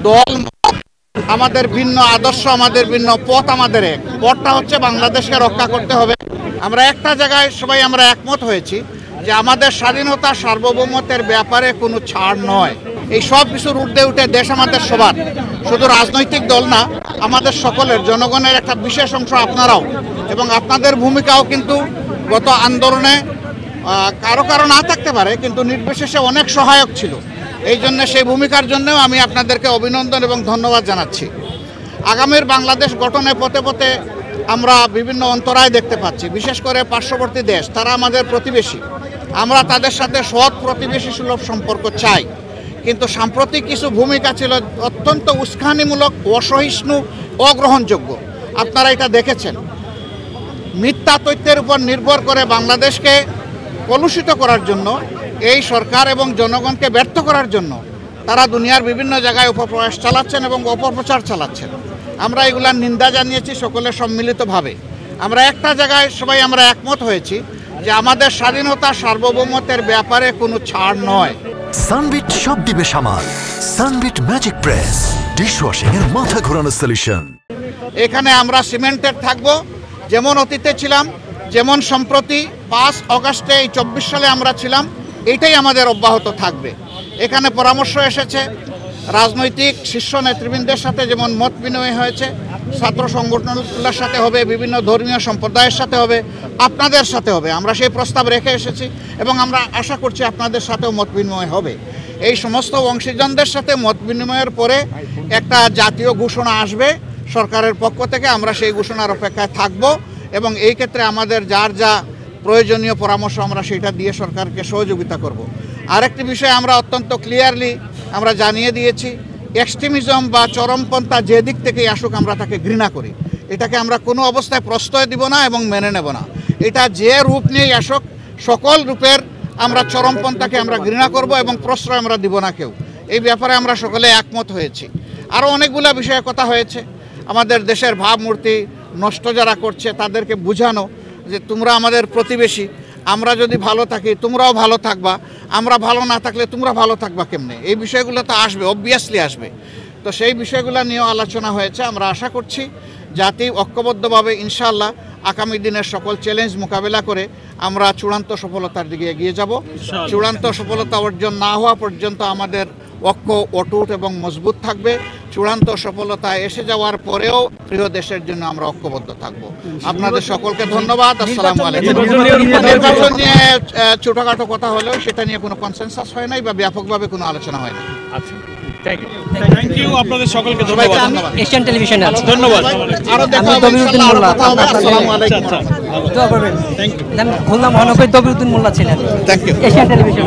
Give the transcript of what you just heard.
দল, আমাদের ভিন্ন আদর্শ, আমাদের ভিন্ন পথ, আমাদের এক পথটা হচ্ছে বাংলাদেশকে রক্ষা করতে হবে। আমরা একটা জায়গায় সবাই আমরা একমত হয়েছি যে আমাদের স্বাধীনতা সার্বভৌমত্বের ব্যাপারে কোনো ছাড় নয়। এই সব কিছুর ঊর্ধ্বে উঠে দেশ আমাদের সবার, শুধু রাজনৈতিক দল না, আমাদের সকলের, জনগণের একটা বিশেষ অংশ আপনারাও, এবং আপনাদের ভূমিকাও কিন্তু গত আন্দোলনে কারো না থাকতে পারে, কিন্তু নির্বিশেষে অনেক সহায়ক ছিল। এই জন্য সেই ভূমিকার জন্যও আমি আপনাদেরকে অভিনন্দন এবং ধন্যবাদ জানাচ্ছি। আগামীর বাংলাদেশ গঠনে পথে পথে আমরা বিভিন্ন অন্তরায় দেখতে পাচ্ছি, বিশেষ করে পার্শ্ববর্তী দেশ, তারা আমাদের প্রতিবেশী। আমরা তাদের সাথে সৎ প্রতিবেশী সুলভ সম্পর্ক চাই, কিন্তু সাম্প্রতিক কিছু ভূমিকা ছিল অত্যন্ত উস্কানিমূলক, অসহিষ্ণু, অগ্রহণযোগ্য। আপনারা এটা দেখেছেন। মিথ্যা তথ্যের উপর নির্ভর করে বাংলাদেশকে কলুষিত করার জন্য, এই সরকার এবং জনগণকে ব্যর্থ করার জন্য তারা দুনিয়ার বিভিন্ন জায়গায় অপপ্রয়াস চালাচ্ছেন এবং অপপ্রচার চালাচ্ছেন। আমরা এগুলার নিন্দা জানিয়েছি সকলে সম্মিলিতভাবে। আমরা একটা জায়গায় সবাই আমরা একমত হয়েছি যে আমাদের স্বাধীনতা সার্বভৌমত্বের ব্যাপারে কোনো ছাড় নয়। সানবিট সব দিবে সামাল। সানবিট ম্যাজিক প্রেস, ডিশওয়াশিং এর মাথা ঘোরানো সলিউশন। এখানে আমরা সিমেন্টেড থাকব, যেমন অতীতে ছিলাম, যেমন সম্প্রতি 5 অগাস্টে এই 24 সালে আমরা ছিলাম, এইটাই আমাদের অব্যাহত থাকবে। এখানে পরামর্শ এসেছে রাজনৈতিক শীর্ষ নেতৃবৃন্দের সাথে, যেমন মত বিনিময় হয়েছে, ছাত্র সংগঠনগুলোর সাথে হবে, বিভিন্ন ধর্মীয় সম্প্রদায়ের সাথে হবে, আপনাদের সাথে হবে। আমরা সেই প্রস্তাব রেখে এসেছি এবং আমরা আশা করছি আপনাদের সাথেও মত বিনিময় হবে। এই সমস্ত অংশীজনদের সাথে মত বিনিময়ের পরে একটা জাতীয় ঘোষণা আসবে সরকারের পক্ষ থেকে। আমরা সেই ঘোষণার অপেক্ষায় থাকব এবং এই ক্ষেত্রে আমাদের যার যা প্রয়োজনীয় পরামর্শ আমরা সেটা দিয়ে সরকারকে সহযোগিতা করব। আরেকটি বিষয় আমরা অত্যন্ত ক্লিয়ারলি আমরা জানিয়ে দিয়েছি, এক্সট্রিমিজম বা চরমপন্থা যে দিক থেকেই আসুক আমরা তাকে ঘৃণা করি। এটাকে আমরা কোনো অবস্থায় প্রশ্রয় দিব না এবং মেনে নেব না। এটা যে রূপ নিয়েই আসুক, সকল রূপের আমরা চরমপন্থাকে আমরা ঘৃণা করব এবং প্রশ্রয় আমরা দিব না কেউ। এই ব্যাপারে আমরা সকলে একমত হয়েছি। আরও অনেকগুলো বিষয়ে কথা হয়েছে। আমাদের দেশের ভাবমূর্তি নষ্ট যারা করছে তাদেরকে বোঝানো যে তোমরা আমাদের প্রতিবেশী, আমরা যদি ভালো থাকি তোমরাও ভালো থাকবা, আমরা ভালো না থাকলে তোমরা ভালো থাকবা কেমনে। এই বিষয়গুলো তো আসবে, অবভিয়াসলি আসবে। তো সেই বিষয়গুলো নিয়েও আলোচনা হয়েছে। আমরা আশা করছি জাতি ঐক্যবদ্ধভাবে ইনশাআল্লাহ আগামী দিনের সকল চ্যালেঞ্জ মোকাবেলা করে আমরা চূড়ান্ত সফলতার দিকে এগিয়ে যাব। চূড়ান্ত সফলতা অর্জন না হওয়া পর্যন্ত আমাদের ঐক্য অটুট এবং মজবুত থাকবে। চূড়ান্ত সফলতায় এসে যাওয়ার পরেও প্রিয় দেশের জন্য আমরা ঐক্যবদ্ধ থাকব। আপনাদের সকলকে ধন্যবাদ। আসসালামু আলাইকুম। নির্বাচন নিয়ে ছোটখাটো কথা হলেও সেটা নিয়ে কোনো কনসেনসাস হয় নাই বা ব্যাপকভাবে কোনো আলোচনা হয় না। আচ্ছা, থ্যাংক ইউ আপনাদের সকলকে ধন্যবাদ। এশিয়ান টেলিভিশনে ধন্যবাদ। আরো দেখা হবে ইনশাআল্লাহ, আরো কথা হবে। আসসালামু আলাইকুম। দোয়া করবেন। খুলনা মহানগরী দবিরউদ্দিন মোল্লা ছিলেন। Thank you. Asian television.